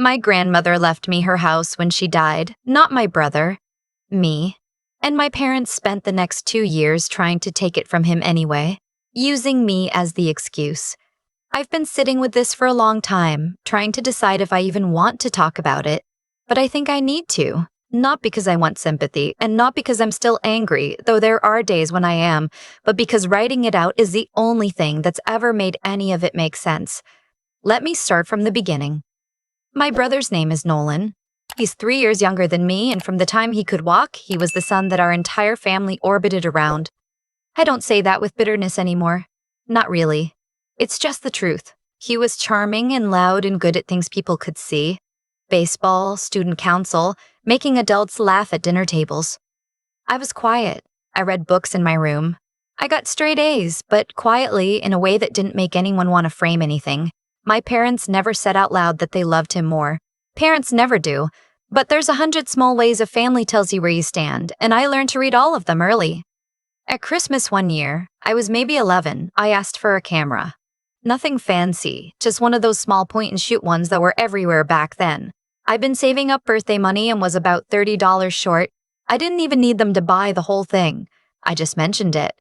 My grandmother left me her house when she died, not my brother, me. And my parents spent the next 2 years trying to take it from him anyway, using me as the excuse. I've been sitting with this for a long time, trying to decide if I even want to talk about it. But I think I need to. Not because I want sympathy, and not because I'm still angry, though there are days when I am, but because writing it out is the only thing that's ever made any of it make sense. Let me start from the beginning. My brother's name is Nolan. He's 3 years younger than me, and from the time he could walk, he was the son that our entire family orbited around. I don't say that with bitterness anymore. Not really. It's just the truth. He was charming and loud and good at things people could see. Baseball, student council, making adults laugh at dinner tables. I was quiet. I read books in my room. I got straight A's, but quietly in a way that didn't make anyone want to frame anything. My parents never said out loud that they loved him more. Parents never do, but there's 100 small ways a family tells you where you stand, and I learned to read all of them early. At Christmas one year, I was maybe 11, I asked for a camera. Nothing fancy, just one of those small point-and-shoot ones that were everywhere back then. I'd been saving up birthday money and was about $30 short. I didn't even need them to buy the whole thing. I just mentioned it.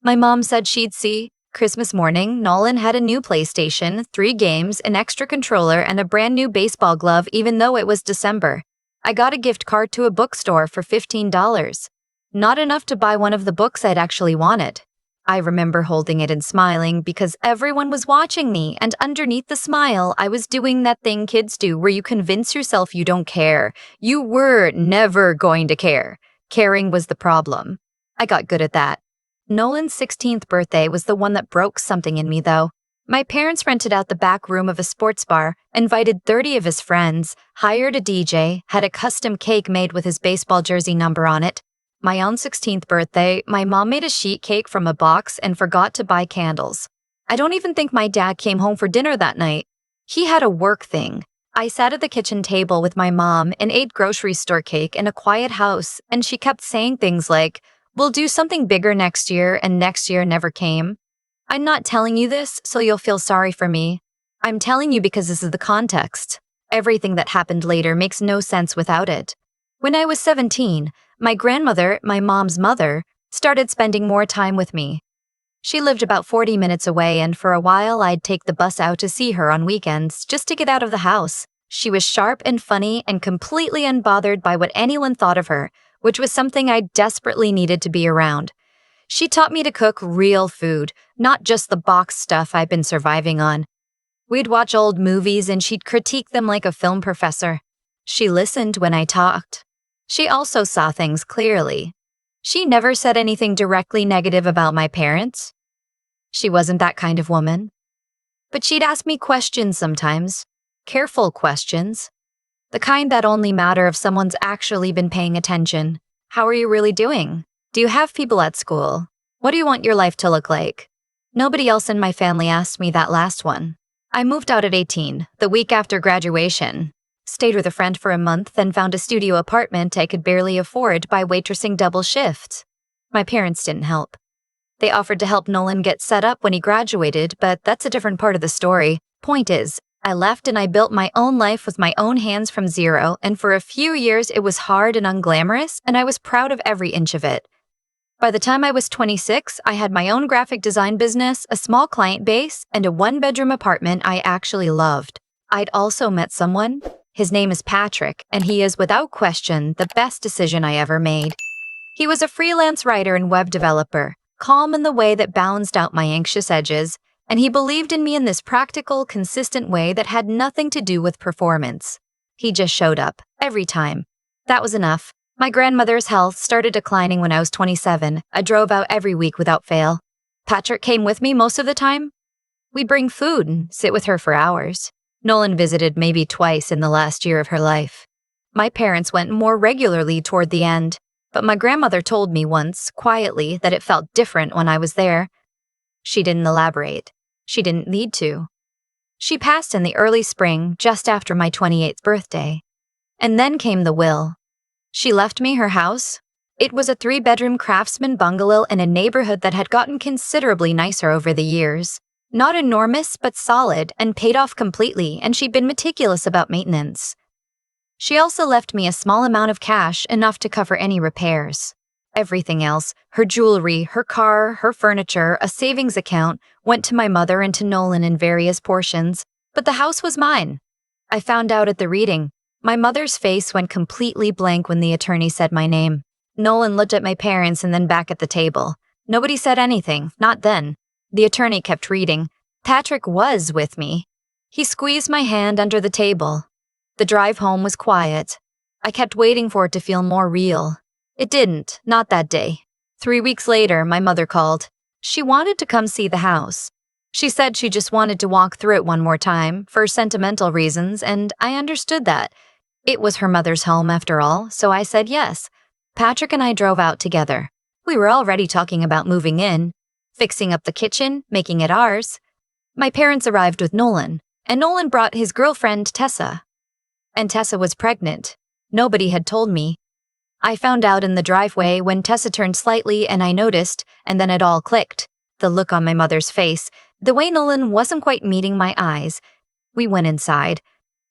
My mom said she'd see. Christmas morning, Nolan had a new PlayStation, 3 games, an extra controller, and a brand new baseball glove even though it was December. I got a gift card to a bookstore for $15. Not enough to buy one of the books I'd actually wanted. I remember holding it and smiling because everyone was watching me, and underneath the smile, I was doing that thing kids do where you convince yourself you don't care. You were never going to care. Caring was the problem. I got good at that. Nolan's 16th birthday was the one that broke something in me, though. My parents rented out the back room of a sports bar, invited 30 of his friends, hired a DJ, had a custom cake made with his baseball jersey number on it. My own 16th birthday, my mom made a sheet cake from a box and forgot to buy candles. I don't even think my dad came home for dinner that night. He had a work thing. I sat at the kitchen table with my mom and ate grocery store cake in a quiet house, and she kept saying things like, "We'll do something bigger next year," and next year never came. I'm not telling you this so you'll feel sorry for me. I'm telling you because this is the context. Everything that happened later makes no sense without it. When I was 17, my grandmother, my mom's mother, started spending more time with me. She lived about 40 minutes away, and for a while I'd take the bus out to see her on weekends just to get out of the house. She was sharp and funny and completely unbothered by what anyone thought of her, which was something I desperately needed to be around. She taught me to cook real food, not just the box stuff I'd been surviving on. We'd watch old movies and she'd critique them like a film professor. She listened when I talked. She also saw things clearly. She never said anything directly negative about my parents. She wasn't that kind of woman. But she'd ask me questions sometimes. Careful questions. The kind that only matter if someone's actually been paying attention. How are you really doing? Do you have people at school? What do you want your life to look like? Nobody else in my family asked me that last one. I moved out at 18, the week after graduation. Stayed with a friend for a month, then found a studio apartment I could barely afford by waitressing double shifts. My parents didn't help. They offered to help Nolan get set up when he graduated, but that's a different part of the story. Point is, I left and I built my own life with my own hands from zero, and for a few years it was hard and unglamorous, and I was proud of every inch of it. By the time I was 26, I had my own graphic design business, a small client base, and a one-bedroom apartment I actually loved. I'd also met someone. His name is Patrick, and he is without question the best decision I ever made. He was a freelance writer and web developer, calm in the way that balanced out my anxious edges, and he believed in me in this practical, consistent way that had nothing to do with performance. He just showed up, every time. That was enough. My grandmother's health started declining when I was 27. I drove out every week without fail. Patrick came with me most of the time. We'd bring food and sit with her for hours. Nolan visited maybe twice in the last year of her life. My parents went more regularly toward the end, but my grandmother told me once, quietly, that it felt different when I was there. She didn't elaborate. She didn't need to. She passed in the early spring, just after my 28th birthday. And then came the will. She left me her house. It was a 3-bedroom craftsman bungalow in a neighborhood that had gotten considerably nicer over the years. Not enormous, but solid and paid off completely, and she'd been meticulous about maintenance. She also left me a small amount of cash, enough to cover any repairs. Everything else, her jewelry, her car, her furniture, a savings account, went to my mother and to Nolan in various portions, but the house was mine. I found out at the reading. My mother's face went completely blank when the attorney said my name. Nolan looked at my parents and then back at the table. Nobody said anything, not then. The attorney kept reading. Patrick was with me. He squeezed my hand under the table. The drive home was quiet. I kept waiting for it to feel more real. It didn't, not that day. 3 weeks later, my mother called. She wanted to come see the house. She said she just wanted to walk through it one more time, for sentimental reasons, and I understood that. It was her mother's home after all, so I said yes. Patrick and I drove out together. We were already talking about moving in, fixing up the kitchen, making it ours. My parents arrived with Nolan, and Nolan brought his girlfriend, Tessa. And Tessa was pregnant. Nobody had told me. I found out in the driveway when Tessa turned slightly and I noticed, and then it all clicked. The look on my mother's face, the way Nolan wasn't quite meeting my eyes. We went inside.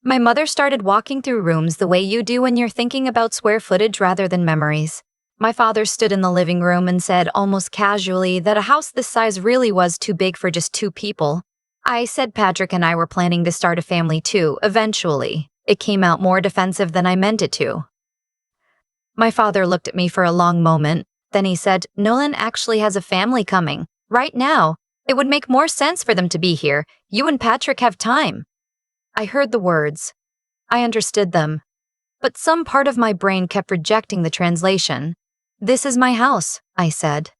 My mother started walking through rooms the way you do when you're thinking about square footage rather than memories. My father stood in the living room and said almost casually that a house this size really was too big for just 2 people. I said Patrick and I were planning to start a family too, eventually. It came out more defensive than I meant it to. My father looked at me for a long moment. Then he said, Nolan actually has a family coming. Right now. It would make more sense for them to be here. You and Patrick have time. I heard the words. I understood them. But some part of my brain kept rejecting the translation. This is my house, I said.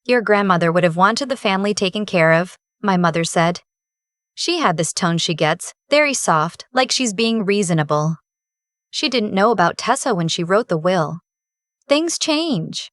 Your grandmother would have wanted the family taken care of, my mother said. She had this tone she gets, very soft, like she's being reasonable. She didn't know about Tessa when she wrote the will. Things change.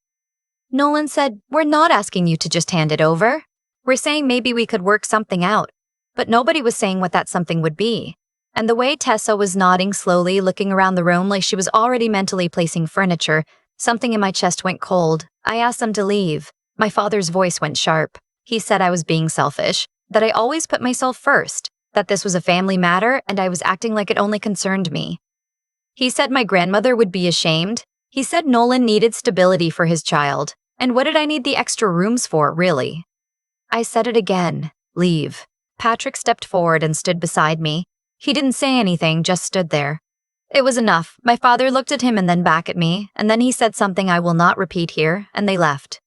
Nolan said, we're not asking you to just hand it over. We're saying maybe we could work something out. But nobody was saying what that something would be. And the way Tessa was nodding slowly, looking around the room like she was already mentally placing furniture, something in my chest went cold. I asked them to leave. My father's voice went sharp. He said I was being selfish, that I always put myself first, that this was a family matter and I was acting like it only concerned me. He said my grandmother would be ashamed. He said Nolan needed stability for his child. And what did I need the extra rooms for, really? I said it again. Leave. Patrick stepped forward and stood beside me. He didn't say anything, just stood there. It was enough. My father looked at him and then back at me, and then he said something I will not repeat here, and they left.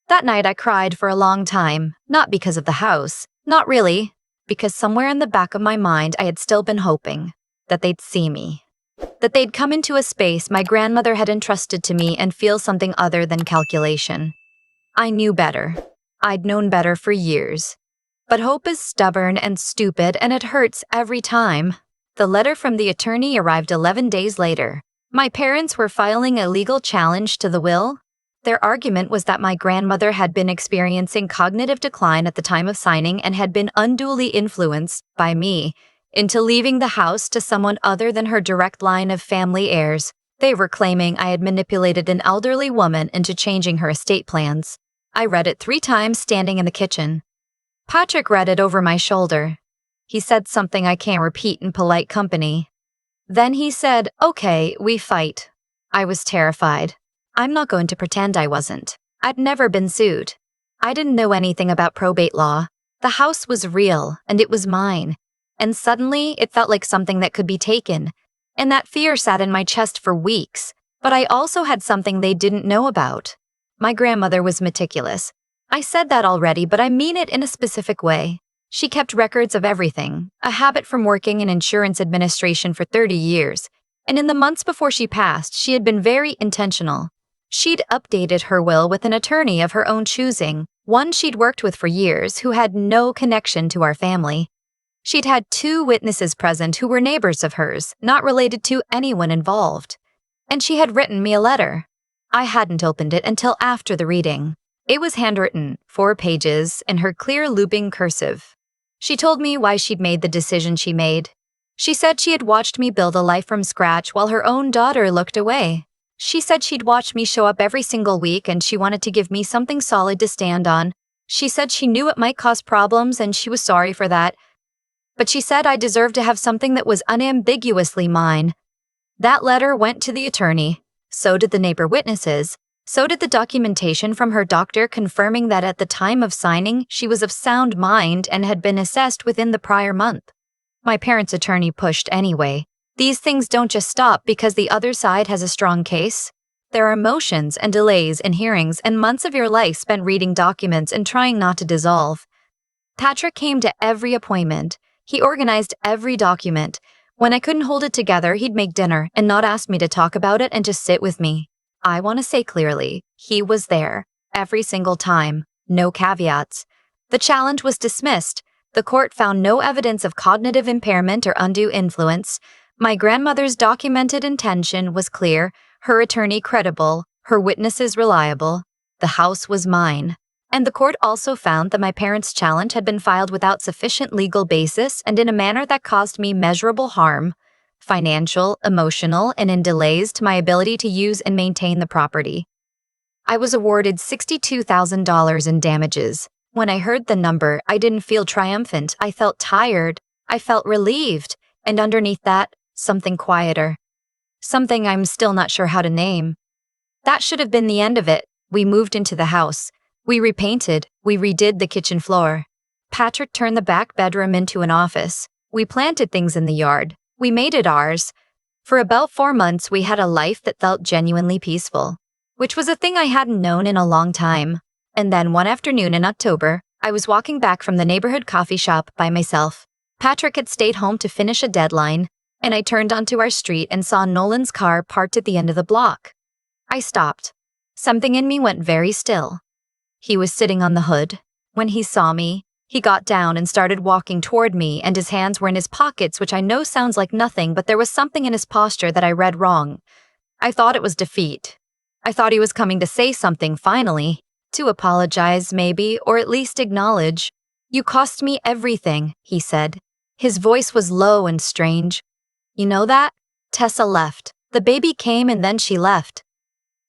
That night I cried for a long time, not because of the house, not really, because somewhere in the back of my mind I had still been hoping that they'd see me, that they'd come into a space my grandmother had entrusted to me and feel something other than calculation. I knew better. I'd known better for years. But hope is stubborn and stupid, and it hurts every time. The letter from the attorney arrived 11 days later. My parents were filing a legal challenge to the will. Their argument was that my grandmother had been experiencing cognitive decline at the time of signing and had been unduly influenced by me into leaving the house to someone other than her direct line of family heirs. They were claiming I had manipulated an elderly woman into changing her estate plans. I read it 3 times standing in the kitchen. Patrick read it over my shoulder. He said something I can't repeat in polite company. Then he said, okay, we fight. I was terrified. I'm not going to pretend I wasn't. I'd never been sued. I didn't know anything about probate law. The house was real, and it was mine. And suddenly, it felt like something that could be taken. And that fear sat in my chest for weeks. But I also had something they didn't know about. My grandmother was meticulous. I said that already, but I mean it in a specific way. She kept records of everything, a habit from working in insurance administration for 30 years. And in the months before she passed, she had been very intentional. She'd updated her will with an attorney of her own choosing, one she'd worked with for years who had no connection to our family. She'd had 2 witnesses present who were neighbors of hers, not related to anyone involved. And she had written me a letter. I hadn't opened it until after the reading. It was handwritten, 4 pages, in her clear looping cursive. She told me why she'd made the decision she made. She said she had watched me build a life from scratch while her own daughter looked away. She said she'd watched me show up every single week and she wanted to give me something solid to stand on. She said she knew it might cause problems and she was sorry for that, but she said I deserved to have something that was unambiguously mine. That letter went to the attorney. So did the neighbor witnesses. So did the documentation from her doctor confirming that at the time of signing, she was of sound mind and had been assessed within the prior month. My parents' attorney pushed anyway. These things don't just stop because the other side has a strong case. There are motions and delays in hearings and months of your life spent reading documents and trying not to dissolve. Patrick came to every appointment. He organized every document. When I couldn't hold it together, he'd make dinner and not ask me to talk about it and just sit with me. I want to say clearly, he was there, every single time, no caveats. The challenge was dismissed. The court found no evidence of cognitive impairment or undue influence. My grandmother's documented intention was clear, her attorney credible, her witnesses reliable. The house was mine. And the court also found that my parents' challenge had been filed without sufficient legal basis and in a manner that caused me measurable harm, financial, emotional, and in delays to my ability to use and maintain the property. I was awarded $62,000 in damages. When I heard the number, I didn't feel triumphant. I felt tired. I felt relieved. And underneath that, something quieter. Something I'm still not sure how to name. That should have been the end of it. We moved into the house. We repainted. We redid the kitchen floor. Patrick turned the back bedroom into an office. We planted things in the yard. We made it ours. For about 4 months, we had a life that felt genuinely peaceful, which was a thing I hadn't known in a long time. And then one afternoon in October, I was walking back from the neighborhood coffee shop by myself. Patrick had stayed home to finish a deadline, and I turned onto our street and saw Nolan's car parked at the end of the block. I stopped. Something in me went very still. He was sitting on the hood. When he saw me, he got down and started walking toward me, and his hands were in his pockets, which I know sounds like nothing, but there was something in his posture that I read wrong. I thought it was defeat. I thought he was coming to say something finally, to apologize maybe, or at least acknowledge. "You cost me everything," he said. His voice was low and strange. "You know that? Tessa left. The baby came and then she left.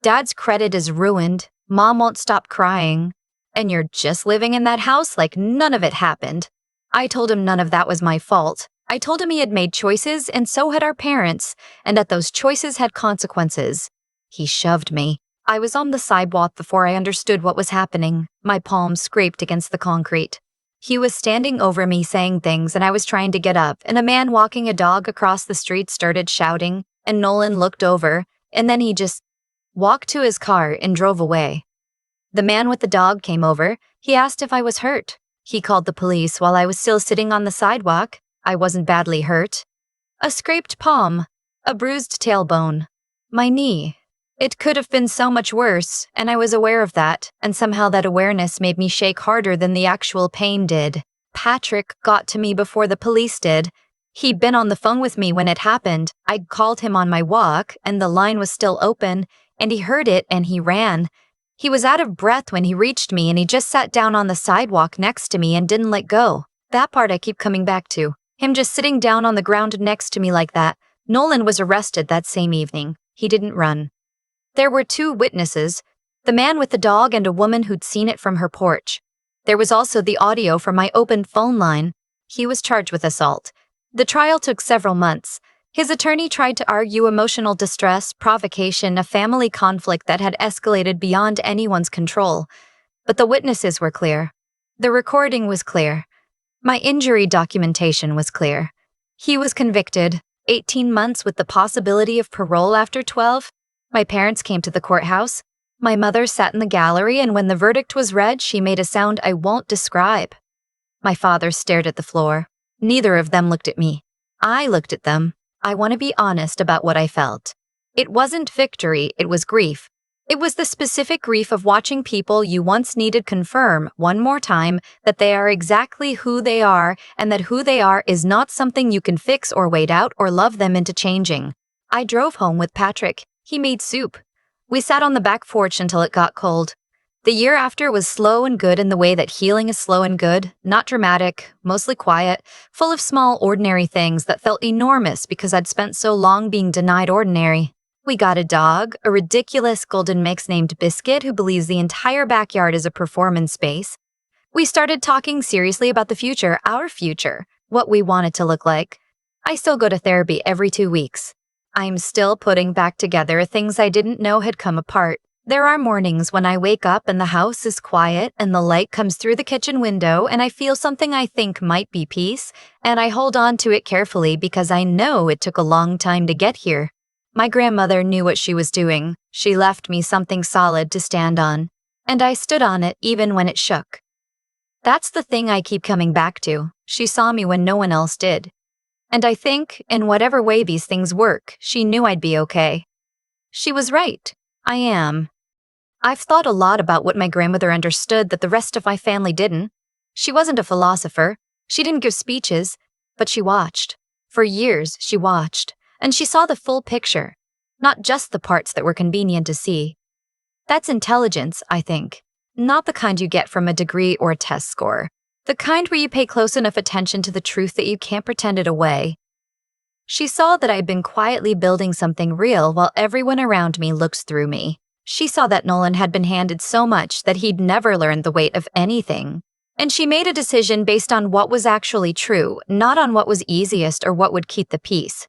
Dad's credit is ruined. Mom won't stop crying. And you're just living in that house like none of it happened." I told him none of that was my fault. I told him he had made choices and so had our parents, and that those choices had consequences. He shoved me. I was on the sidewalk before I understood what was happening. My palms scraped against the concrete. He was standing over me saying things and I was trying to get up, and a man walking a dog across the street started shouting, and Nolan looked over, and then he just walked to his car and drove away. The man with the dog came over. He asked if I was hurt. He called the police while I was still sitting on the sidewalk. I wasn't badly hurt. A scraped palm, a bruised tailbone, my knee. It could have been so much worse, and I was aware of that, and somehow that awareness made me shake harder than the actual pain did. Patrick got to me before the police did. He'd been on the phone with me when it happened. I'd called him on my walk, and the line was still open, and he heard it and he ran. He was out of breath when he reached me, and he just sat down on the sidewalk next to me and didn't let go. That part I keep coming back to. Him just sitting down on the ground next to me like that. Nolan was arrested that same evening. He didn't run. There were 2 witnesses, the man with the dog and a woman who'd seen it from her porch. There was also the audio from my open phone line. He was charged with assault. The trial took several months. His attorney tried to argue emotional distress, provocation, a family conflict that had escalated beyond anyone's control. But the witnesses were clear. The recording was clear. My injury documentation was clear. He was convicted, 18 months with the possibility of parole after 12. My parents came to the courthouse. My mother sat in the gallery, and when the verdict was read, she made a sound I won't describe. My father stared at the floor. Neither of them looked at me. I looked at them. I want to be honest about what I felt. It wasn't victory, it was grief. It was the specific grief of watching people you once needed confirm, one more time, that they are exactly who they are, and that who they are is not something you can fix or wait out or love them into changing. I drove home with Patrick. He made soup. We sat on the back porch until it got cold. The year after was slow and good in the way that healing is slow and good, not dramatic, mostly quiet, full of small, ordinary things that felt enormous because I'd spent so long being denied ordinary. We got a dog, a ridiculous golden mix named Biscuit who believes the entire backyard is a performance space. We started talking seriously about the future, our future, what we want it to look like. I still go to therapy every 2 weeks. I'm still putting back together things I didn't know had come apart. There are mornings when I wake up and the house is quiet and the light comes through the kitchen window and I feel something I think might be peace, and I hold on to it carefully because I know it took a long time to get here. My grandmother knew what she was doing. She left me something solid to stand on, and I stood on it even when it shook. That's the thing I keep coming back to. She saw me when no one else did. And I think, in whatever way these things work, she knew I'd be okay. She was right. I am. I've thought a lot about what my grandmother understood that the rest of my family didn't. She wasn't a philosopher. She didn't give speeches, but she watched. For years, she watched, and she saw the full picture, not just the parts that were convenient to see. That's intelligence, I think. Not the kind you get from a degree or a test score. The kind where you pay close enough attention to the truth that you can't pretend it away. She saw that I'd been quietly building something real while everyone around me looks through me. She saw that Nolan had been handed so much that he'd never learned the weight of anything. And she made a decision based on what was actually true, not on what was easiest or what would keep the peace.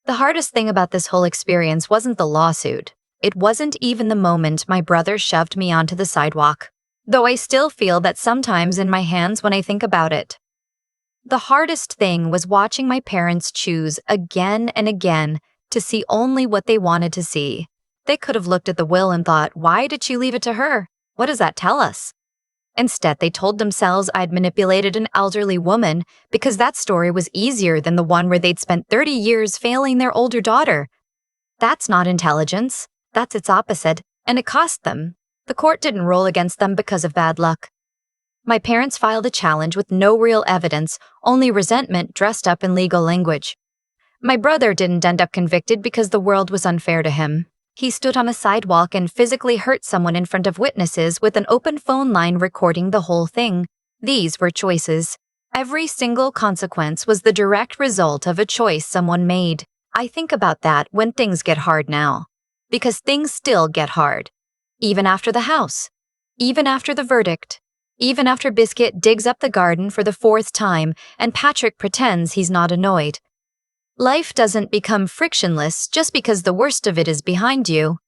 The hardest thing about this whole experience wasn't the lawsuit. It wasn't even the moment my brother shoved me onto the sidewalk, though I still feel that sometimes in my hands when I think about it. The hardest thing was watching my parents choose again and again to see only what they wanted to see. They could have looked at the will and thought, why did she leave it to her? What does that tell us? Instead, they told themselves I'd manipulated an elderly woman because that story was easier than the one where they'd spent 30 years failing their older daughter. That's not intelligence. That's its opposite, and it cost them. The court didn't rule against them because of bad luck. My parents filed a challenge with no real evidence, only resentment dressed up in legal language. My brother didn't end up convicted because the world was unfair to him. He stood on a sidewalk and physically hurt someone in front of witnesses with an open phone line recording the whole thing. These were choices. Every single consequence was the direct result of a choice someone made. I think about that when things get hard now. Because things still get hard. Even after the house. Even after the verdict. Even after Biscuit digs up the garden for the 4th time and Patrick pretends he's not annoyed. Life doesn't become frictionless just because the worst of it is behind you.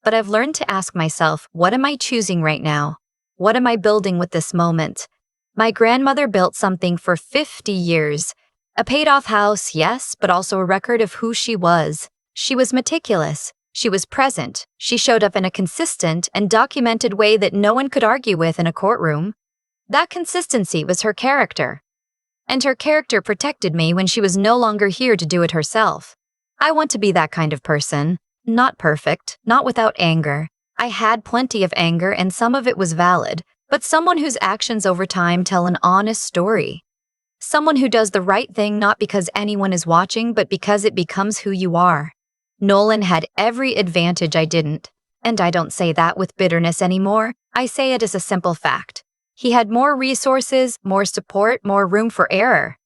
But I've learned to ask myself, what am I choosing right now? What am I building with this moment? My grandmother built something for 50 years. A paid-off house, yes, but also a record of who she was. She was meticulous. She was present. She showed up in a consistent and documented way that no one could argue with in a courtroom. That consistency was her character. And her character protected me when she was no longer here to do it herself. I want to be that kind of person. Not perfect, not without anger. I had plenty of anger and some of it was valid, but someone whose actions over time tell an honest story. Someone who does the right thing not because anyone is watching, but because it becomes who you are. Nolan had every advantage I didn't, and I don't say that with bitterness anymore. I say it as a simple fact. He had more resources, more support, more room for error.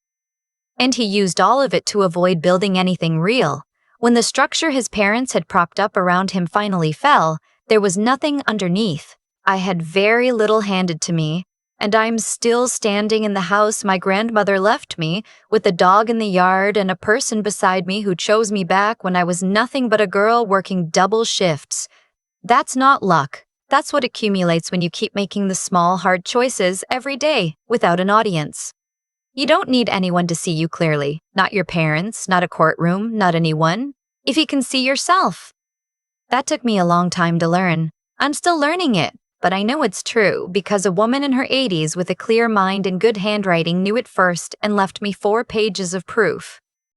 And he used all of it to avoid building anything real. When the structure his parents had propped up around him finally fell, there was nothing underneath. I had very little handed to me, and I'm still standing in the house my grandmother left me, with a dog in the yard and a person beside me who chose me back when I was nothing but a girl working double shifts. That's not luck. That's what accumulates when you keep making the small, hard choices every day without an audience. You don't need anyone to see you clearly. Not your parents, not a courtroom, not anyone. If you can see yourself. That took me a long time to learn. I'm still learning it, but I know it's true because a woman in her 80s with a clear mind and good handwriting knew it first and left me 4 pages of proof.